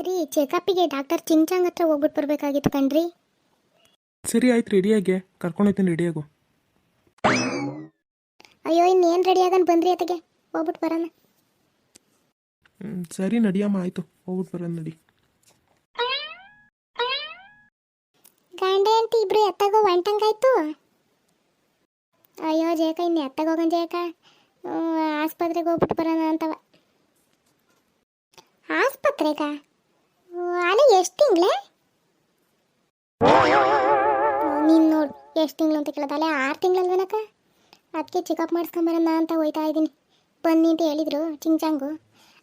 ರೀ ಚೆಕಪ್ಪಿಗೆ ಡಾಕ್ಟರ್ ಚಿಂಚಾಂಗ್ ಹತ್ರ ಹೋಗ್ಬಿಟ್ಟು ಬರಬೇಕಾಗಿತ್ತು ಕಣ್ರಿ. ಸರಿ ಆಯ್ತು, ರೆಡಿಯಾಗೆ ಕರ್ಕೊಂಡೋಗ್ತೀನಿ, ರೆಡಿಯಾಗು. ಅಯ್ಯೋ ಇನ್ನೇನು ರೆಡಿ ಆಗನ್ ಬಂದ್ರಿ ಅತ್ತಗೆ, ಹೋಗ್ಬಿಟ್ಟು ಬರೋಣ. ಸರಿ ನಡಿಯಮ್ಮ, ಆಯಿತು, ಹೋಗ್ಬಿಟ್ಟು ಬರೋಣ ನಡಿ. ಗಂಡೆ ಅಂತ ಇಬ್ರು ಎತ್ತಾಗೋ ಒಂಟಂಗಾಯ್ತು. ಅಯ್ಯೋ ಜೇಕ ಇನ್ನು ಎತ್ತಾಗೋಗನ್ ಜೇಕ, ಆಸ್ಪತ್ರೆಗೆ ಹೋಗ್ಬಿಟ್ಟು ಬರೋಣ ಅಂತವ. ಆಸ್ಪತ್ರೆಗ ಅಲ್ಲ ಎಷ್ಟು ತಿಂಗ್ಳೆ? ನೀನು ನೋಡು ಎಷ್ಟು ತಿಂಗಳು ಅಂತ ಕೇಳೋದು, ಅಲ್ಲೇ 6 ತಿಂಗಳಲ್ವೇನಕ್ಕ. ಅದಕ್ಕೆ ಚೆಕಪ್ ಮಾಡಿಸ್ಕೊಂಬರೋಣ ಅಂತ ಹೋಯ್ತಾ ಇದ್ದೀನಿ. ಬನ್ನಿ ಅಂತ ಹೇಳಿದ್ರು ಚಿಂಚಾಂಗು,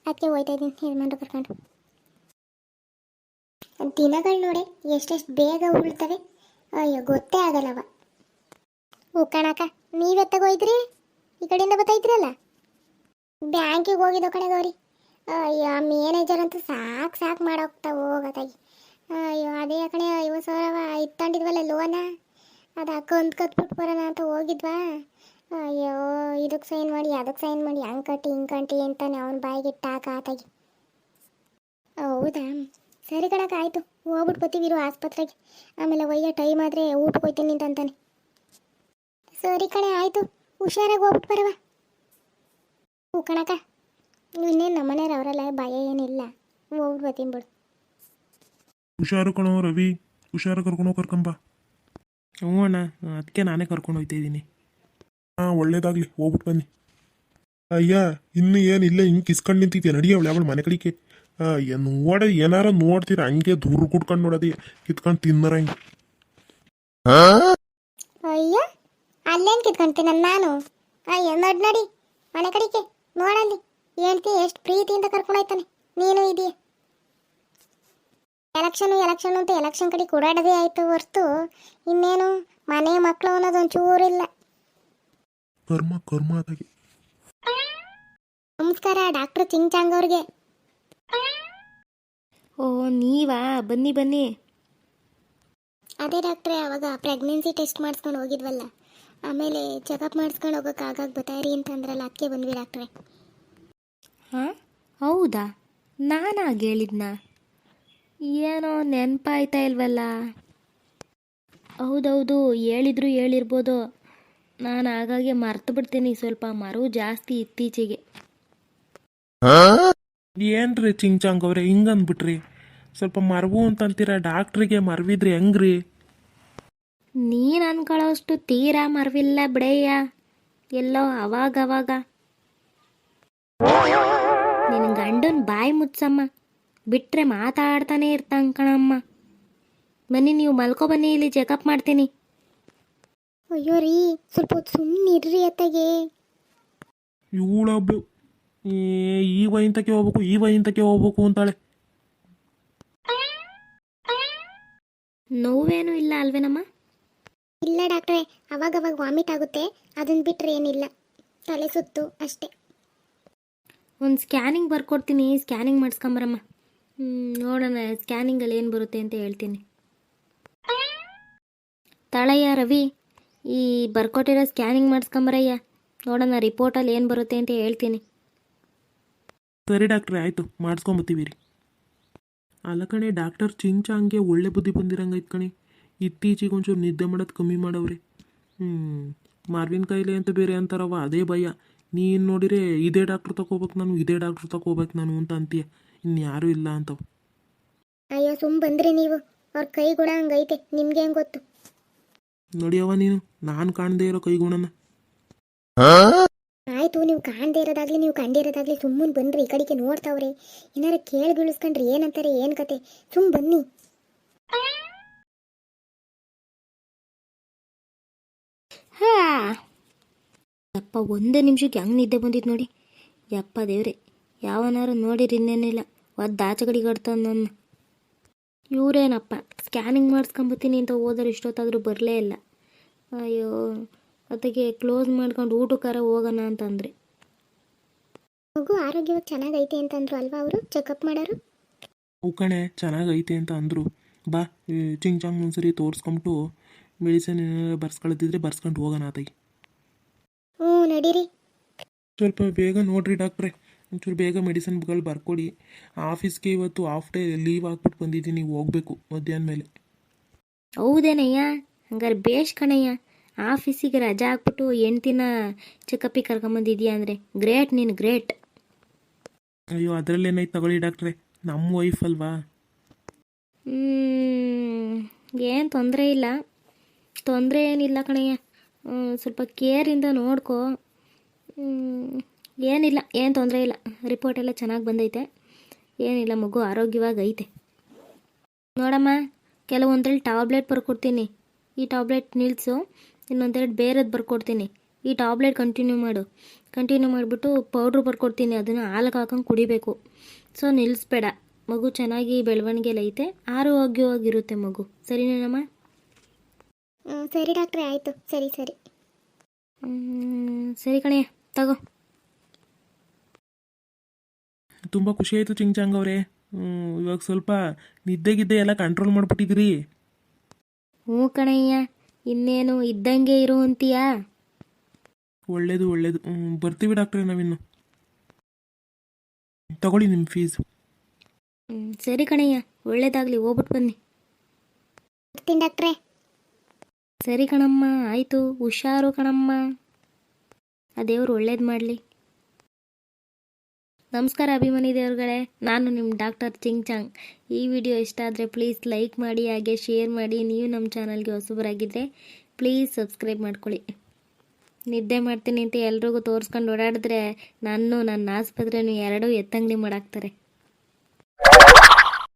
ಅದಕ್ಕೆ ಹೋಯ್ತಾ ಇದ್ದೀನಿ ಯಜಮಾನ್ರು ಕರ್ಕೊಂಡು. ದಿನಗಳು ನೋಡಿ ಎಷ್ಟೆಷ್ಟು ಬೇಗ ಉಳ್ತವೆ, ಅಯ್ಯೋ ಗೊತ್ತೇ ಆಗಲ್ಲವ. ಹ್ಞೂ ಕಣಕ್ಕ, ನೀವೆತ್ತಾಗೋಯ್ದ್ರಿ? ಈ ಕಡೆಯಿಂದ ಬರ್ತಾಯಿದ್ರಲ್ಲ. ಬ್ಯಾಂಕಿಗೆ ಹೋಗಿದ್ದೋ ಕಣೆ ಗೌರಿ. ಅಯ್ಯೋ ಮ್ಯಾನೇಜರ್ ಅಂತೂ ಸಾಕು ಮಾಡೋಗ್ತಾ ಹೋಗತ್ತಾಗಿ. ಅಯ್ಯೋ ಅದೇ ಕಣೆ 50,000 ಇತ್ತಂಡಿದ್ವಲ್ಲ ಲೋನ, ಅದು ಅಕೌಂಟ್ ಕಟ್ಬಿಟ್ಟು ಬರೋಣ ಅಂತ ಹೋಗಿದ್ವಾ. ಅಯ್ಯೋ ಇದಕ್ಕೆ ಸೈನ್ ಮಾಡಿ ಅದಕ್ಕೆ ಸೈನ್ ಮಾಡಿ ಹಂಗೆ ಕಟ್ಟಿ ಹಿಂಗೆ ಕಟ್ಟಿ ಅಂತಾನೆ ಅವ್ನ ಬಾಯಿಗೆ ಆತಾಗಿ. ಹೌದಾ ಸರಿ ಕಣಕ್ಕ, ಆಯಿತು ಹೋಗ್ಬಿಟ್ಟು ಬರ್ತೀವಿರು ಆಸ್ಪತ್ರೆಗೆ. ಆಮೇಲೆ ಒಯ್ಯ ಟೈಮ್ ಆದರೆ ಊಟಕ್ಕೆ ಹೋಯ್ತೀನಿ ನಿಂತಂತಾನೆ. ಸರಿ ಕಣೆ ಆಯಿತು, ಹುಷಾರಾಗಿ ಹೋಗ್ಬಿಟ್ಟು ಬರವ. ಹ್ಞೂ ಕಣಕ್ಕ, ಇನ್ನೇನು ನಮ್ಮನೆಯವ್ರು ಅವರಲ್ಲ, ಭಯ ಏನಿಲ್ಲ, ಹೋಗ್ಬಿಟ್ಟು ಬರ್ತೀನಿ ಬಿಡು. ಹುಷಾರು ಕಣೋ ರವಿ, ಹುಷಾರು ಕರ್ಕೊಂಬ. ಹ್ಞೂ ಅಣ್ಣ, ಅದಕ್ಕೆ ನಾನೇ ಕರ್ಕೊಂಡು ಹೋಗ್ತಾ ಇದ್ದೀನಿ. ಹಾಂ ಒಳ್ಳೇದಾಗಲಿ, ಹೋಗ್ಬಿಟ್ಟು ಬನ್ನಿ. ಅಯ್ಯ ಇನ್ನು ಏನಿಲ್ಲ, ಹಿಂಗೆ ಕಿಸ್ಕೊಂಡು ನಿಂತಿದ್ಯಾ, ನಡಿ ಅವಳು ಮನೆ ಕಡೆಗೆ. ಅಯ್ಯ ಏನಾರ ನೋಡ್ತೀರ ಹಂಗೆ ದೂರ ಕುಟ್ಕೊಂಡು ನೋಡೋದಿ, ಕಿತ್ಕೊಂಡು ತಿನ್ನರ ಹಿಂಗೆ. ಅಯ್ಯ ಅಲ್ಲೇನು ಕಿತ್ಕೊಂತೀನಿ ನಾನು? ಅಯ್ಯ ನಡಿ ಮನೆ ಕಡೆಗೆ ನೋಡಲ್ಲಿ ಹೇಳ್ತಿ ಎಷ್ಟು ಪ್ರೀತಿಯಿಂದ ಕರ್ಕೊಂಡು ಹೋಯ್ತಾನೆ. ನೀನು ಇದೆಯಾ ಎಲೆಕ್ಷನ್ ಅಂತ ಎಲೆಕ್ಷನ್ ಕಡೆ ಓಡಾಡೋದೇ ಆಯಿತು ಹೊರ್ತು ಇನ್ನೇನು ಮನೆ ಮಕ್ಕಳು ಅನ್ನೋದೊಂದು ಚೂರಿಲ್ಲ. ಕರ್ಮ ಅದಾಗೆ. ನಮಸ್ಕಾರ ಡಾಕ್ಟ್ರು ಚಿಂಚಾಂಗ್ ಅವ್ರಿಗೆ. ಓ ನೀವಾ, ಬನ್ನಿ. ಅದೇ ಡಾಕ್ಟ್ರೇ, ಅವಾಗ ಪ್ರೆಗ್ನೆನ್ಸಿ ಟೆಸ್ಟ್ ಮಾಡಿಸ್ಕೊಂಡು ಹೋಗಿದ್ವಲ್ಲ, ಆಮೇಲೆ ಚೆಕಪ್ ಮಾಡಿಸ್ಕೊಂಡು ಹೋಗೋಕ್ಕಾಗ ಬತ್ತಾಯಿರಿ ಅಂತಂದ್ರಲ್ಲ, ಅದಕ್ಕೆ ಬಂದ್ವಿ ಡಾಕ್ಟ್ರೇ. ಹಾಂ ಹೌದಾ, ನಾನಾಗ ಹೇಳಿದ್ನಾ? ಏನೋ ನೆನಪಾಯ್ತಾ ಇಲ್ವಲ್ಲ. ಹೌದೌದು ಹೇಳಿರ್ಬೋದು, ನಾನು ಹಾಗಾಗಿ ಮರ್ತು ಬಿಡ್ತೀನಿ, ಸ್ವಲ್ಪ ಮರು ಜಾಸ್ತಿ ಇತ್ತೀಚೆಗೆ. ಏನ್ರಿ ಚಿಂಚಾಂಗ್ ಅವ್ರೆ ಹಿಂಗಂದ್ಬಿಟ್ರಿ? ಸ್ವಲ್ಪ ಮರವು ಅಂತಂತೀರ, ಡಾಕ್ಟ್ರಿಗೆ ಮರವಿದ್ರಿ ಹೆಂಗ್ರಿ? ನೀನು ಅನ್ಕೊಳ್ಳೋಷ್ಟು ತೀರಾ ಮರವಿಲ್ಲ ಬಿಡಯ್ಯ, ಎಲ್ಲೋ ಅವಾಗವಾಗ. ನಿನ್ನ ಗಂಡನ ಬಾಯಿ ಮುಚ್ಚಮ್ಮ, ಬಿಟ್ಟರೆ ಮಾತಾಡ್ತಾನೆ ಇರ್ತಾನೆ ಕಣಮ್ಮ. ಬನ್ನಿ ನೀವು ಮಲ್ಕೊ ಬನ್ನಿ, ಇಲ್ಲಿ ಚೆಕಪ್ ಮಾಡ್ತೀನಿ. ಅಯ್ಯೋ ರೀ ಸ್ವಲ್ಪ ಹೊತ್ತು ಸುಮ್ಮನೆ ಇರ್ರಿ ಅತ್ತಗೆ. ಇವಳೊಬ್ಳು ಈ ವೈಂತಕ್ಕೆ ಹೋಗ್ಬೇಕು ಅಂತಾಳೆ. ನೋವೇನೂ ಇಲ್ಲ ಅಲ್ವೇನಮ್ಮ? ಇಲ್ಲ ಡಾಕ್ಟ್ರೇ, ಅವಾಗವಾಗ ವಾಮಿಟ್ ಆಗುತ್ತೆ, ಅದನ್ನು ಬಿಟ್ಟರೆ ಏನಿಲ್ಲ, ತಲೆ ಸುತ್ತು ಅಷ್ಟೇ. ಒಂದು ಸ್ಕ್ಯಾನಿಂಗ್ ಬರ್ಕೊಡ್ತೀನಿ, ಸ್ಕ್ಯಾನಿಂಗ್ ಮಾಡಿಸ್ಕೊಂಬರಮ್ಮ. ನೋಡೋಣ ಸ್ಕ್ಯಾನಿಂಗಲ್ಲಿ ಏನು ಬರುತ್ತೆ ಅಂತ ಹೇಳ್ತೀನಿ. ತಾಳಯ್ಯ ರವಿ, ಈ ಬರ್ಕೊಟ್ಟಿರೋ ಸ್ಕ್ಯಾನಿಂಗ್ ಮಾಡಿಸ್ಕೊಂಬರಯ್ಯ, ನೋಡೋಣ ರಿಪೋರ್ಟಲ್ಲಿ ಏನು ಬರುತ್ತೆ ಅಂತ ಹೇಳ್ತೀನಿ. ಸರಿ ಡಾಕ್ಟ್ರೆ, ಆಯಿತು ಮಾಡಿಸ್ಕೊಂಬತ್ತೀವಿ ರೀ. ಅಲ್ಲ ಕಣೆ, ಡಾಕ್ಟರ್ ಚಿಂಚಾಂಗೆ ಒಳ್ಳೆ ಬುದ್ಧಿ ಬಂದಿರಂಗೈತೆ ಕಣೆ. ಇತ್ತೀಚೆಗೆ ಒಂಚೂರು ನಿದ್ದೆ ಮಾಡೋದು ಕಮ್ಮಿ ಮಾಡವ್ರೆ. ಮಾರ್ವಿನ ಕಾಯಿಲೆ ಅಂತ ಬೇರೆ ಅಂತಾರವ, ಅದೇ ಭಯ. ನೀನು ನೋಡಿರೆ ಇದೇ ಡಾಕ್ಟ್ರ್ ತಗೋಬೇಕು ನಾನು ಅಂತ ಅಂತೀಯ, ಇನ್ಯಾರೂ ಇಲ್ಲ ಅಂತವ. ಅಯ್ಯೋ ಸುಮ್ಮ ಬಂದ್ರಿ ನೀವು, ಅವ್ರ ಕೈ ಗುಣ ಹಂಗೈತೆ, ನಿಮ್ಗೆ ಹೆಂಗೆ ಗೊತ್ತು? ನೋಡಿಯವ ನೀನು, ನಾನು ಕಾಣದೇ ಇರೋ ಕೈಗುಣನ. ಆಯಿತು, ನೀವು ಕಾಣದೇ ಇರೋದಾಗ್ಲಿ ನೀವು ಕಂಡಿರೋದಾಗ್ಲಿ ಸುಮ್ಮನೆ ಬನ್ರಿ, ಈ ಕಡೆಗೆ ನೋಡ್ತಾವ್ರೆ, ಏನಾರು ಕೇಳಿ ಬೀಳಿಸ್ಕೊಂಡ್ರಿ ಏನಂತಾರೆ ಏನು ಕತೆ, ಸುಮ್ಮ ಬನ್ನಿ. ಯಪ್ಪ, ಒಂದೇ ನಿಮಿಷಕ್ಕೆ ಹೆಂಗೆ ನಿದ್ದೆ ಬಂದಿತ್ತು ನೋಡಿ. ಯಪ್ಪ ದೇವ್ರೆ, ಯಾವನಾರು ನೋಡಿರಿ ಇನ್ನೇನಿಲ್ಲ, ಆಚೆಗಡಿಗೆ ಆಡ್ತಾನ ನನ್ನ. ಇವರೇನಪ್ಪ ಸ್ಕ್ಯಾನಿಂಗ್ ಮಾಡಿಸ್ಕೊಂಬತ್ತೀನಿ ಅಂತ ಹೋದ್ರೆ ಇಷ್ಟೊತ್ತಾದರೂ ಬರಲೇ ಇಲ್ಲ. ಅಯ್ಯೋ, ಅದಕ್ಕೆ ಕ್ಲೋಸ್ ಮಾಡ್ಕೊಂಡು ಊಟಕ್ಕಾರ ಹೋಗೋಣ ಅಂತಂದರೆ. ಮಗು ಆರೋಗ್ಯವಾಗಿ ಚೆನ್ನಾಗೈತೆ ಅಂತಂದ್ರು ಅಲ್ವಾ ಅವರು ಚೆಕಪ್ ಮಾಡೋರು? ಕಣೆ ಚೆನ್ನಾಗೈತೆ ಅಂತ ಅಂದರು. ಬಾ ಚಿಂಚಾಂಗ್ ಒಂದ್ಸರಿ ತೋರಿಸ್ಕೊಂಬಿಟ್ಟು ಮೆಡಿಸಿನ್ ಏನಾರು ಬರ್ಸ್ಕೊಳ್ತಿದ್ರೆ ಬರ್ಸ್ಕೊಂಡು ಹೋಗೋಣ ಆತಾಗಿ. ಹ್ಞೂ ನಡೀರಿ. ಸ್ವಲ್ಪ ಬೇಗ ನೋಡ್ರಿ ಡಾಕ್ಟ್ರೆ, ಒಂಚೂರು ಬೇಗ ಮೆಡಿಸಿನ್ಗಳು ಬರ್ಕೊಡಿ. ಆಫೀಸ್ಗೆ ಇವತ್ತು ಹಾಫ್ ಡೇ ಲೀವ್ ಹಾಕ್ಬಿಟ್ಟು ಬಂದಿದ್ದೀನಿ, ಹೋಗಬೇಕು ಮಧ್ಯಾಹ್ನ ಮೇಲೆ. ಹೌದೇನಯ್ಯ, ಹಂಗಾರೆ ಬೇಷ್ ಕಣಯ್ಯ. ಆಫೀಸಿಗೆ ರಜಾ ಹಾಕ್ಬಿಟ್ಟು ಹೆಂಡ್ತಿನ ಚೆಕಪ್ಪಿಗೆ ಕರ್ಕೊಂಬಂದಿದ್ಯಾ ಅಂದರೆ ಗ್ರೇಟ್, ನೀನು ಗ್ರೇಟ್. ಅಯ್ಯೋ ಅದರಲ್ಲೇನಾಯ್ತು ತಗೊಳ್ಳಿ ಡಾಕ್ಟ್ರೆ, ನಮ್ಮ ವೈಫ್ ಅಲ್ವಾ. ಏನು ತೊಂದರೆ ಇಲ್ಲ, ತೊಂದರೆ ಏನಿಲ್ಲ ಕಣಯ್ಯ. ಸ್ವಲ್ಪ ಕೇರಿಂದ ನೋಡ್ಕೋ. ಏನಿಲ್ಲ, ಏನು ತೊಂದರೆ ಇಲ್ಲ. ರಿಪೋರ್ಟ್ ಎಲ್ಲ ಚೆನ್ನಾಗಿ ಬಂದೈತೆ, ಏನಿಲ್ಲ, ಮಗು ಆರೋಗ್ಯವಾಗಿ ಐತೆ. ನೋಡಮ್ಮ, ಕೆಲವೊಂದರಲ್ಲಿ ಟ್ಯಾಬ್ಲೆಟ್ ಬರ್ಕೊಡ್ತೀನಿ, ಈ ಟ್ಯಾಬ್ಲೆಟ್ ನಿಲ್ಲಿಸು. ಇನ್ನೊಂದೆರಡು ಬೇರೆದು ಬರ್ಕೊಡ್ತೀನಿ, ಈ ಟ್ಯಾಬ್ಲೆಟ್ ಕಂಟಿನ್ಯೂ ಮಾಡಿಬಿಟ್ಟು ಪೌಡ್ರ್ ಬರ್ಕೊಡ್ತೀನಿ, ಅದನ್ನು ಹಾಲಿಗೆ ಹಾಕೊಂಡು ಕುಡಿಬೇಕು. ಸೊ ನಿಲ್ಲಿಸ್ಬೇಡ, ಮಗು ಚೆನ್ನಾಗಿ ಬೆಳವಣಿಗೆಲಿ ಐತೆ, ಆರೋಗ್ಯವಾಗಿರುತ್ತೆ ಮಗು. ಸರಿನೇನಮ್ಮ? ಸರಿ ಡಾಕ್ಟ್ರೆ, ಆಯಿತು. ಸರಿ ಸರಿ. ಸರಿ ಕಣಯ್ಯ, ತಗೋ. ತುಂಬ ಖುಷಿ ಆಯಿತು ಚಿಂಗ್ಚಾಂಗ್ ಅವರೇ. ಇವಾಗ ಸ್ವಲ್ಪ ನಿದ್ದೆಗಿದ್ದೆ ಎಲ್ಲ ಕಂಟ್ರೋಲ್ ಮಾಡಿಬಿಟ್ಟಿದ್ದೀರಿ. ಹ್ಞೂ ಕಣಯ್ಯ, ಇನ್ನೇನು ಇದ್ದಂಗೆ ಇರು ಅಂತೀಯಾ? ಒಳ್ಳೇದು ಒಳ್ಳೇದು. ಬರ್ತೀವಿ ಡಾಕ್ಟ್ರೆ ನಾವಿನ್ನು. ತಗೊಳ್ಳಿ ನಿಮ್ಮ ಫೀಸು. ಸರಿ ಕಣಯ್ಯ, ಒಳ್ಳೇದಾಗಲಿ, ಹೋಗ್ಬಿಟ್ಟು ಬನ್ನಿ. ಬರ್ತೀನಿ ಡಾಕ್ಟ್ರೆ. ಸರಿ ಕಣಮ್ಮ, ಆಯಿತು, ಹುಷಾರು ಕಣಮ್ಮ, ಆ ದೇವ್ರು ಒಳ್ಳೇದು ಮಾಡಲಿ. ನಮಸ್ಕಾರ ಅಭಿಮಾನಿ ದೇವ್ರುಗಳೇ, ನಾನು ನಿಮ್ಮ ಡಾಕ್ಟರ್ ಚಿಂಗ್ಚಾಂಗ್. ಈ ವಿಡಿಯೋ ಇಷ್ಟ ಆದರೆ ಪ್ಲೀಸ್ ಲೈಕ್ ಮಾಡಿ, ಹಾಗೆ ಶೇರ್ ಮಾಡಿ. ನೀವು ನಮ್ಮ ಚಾನಲ್ಗೆ ಹೊಸಬರಾಗಿದ್ದರೆ ಪ್ಲೀಸ್ ಸಬ್ಸ್ಕ್ರೈಬ್ ಮಾಡ್ಕೊಳ್ಳಿ. ನಿದ್ದೆ ಮಾಡ್ತೀನಿ ಅಂತ ಎಲ್ರಿಗೂ ತೋರಿಸ್ಕೊಂಡು ಓಡಾಡಿದ್ರೆ ನನ್ನ ಆಸ್ಪತ್ರೆನೂ ಎರಡೂ ಎತ್ತಂಗಡಿ ಮಾಡಾಕ್ತಾರೆ.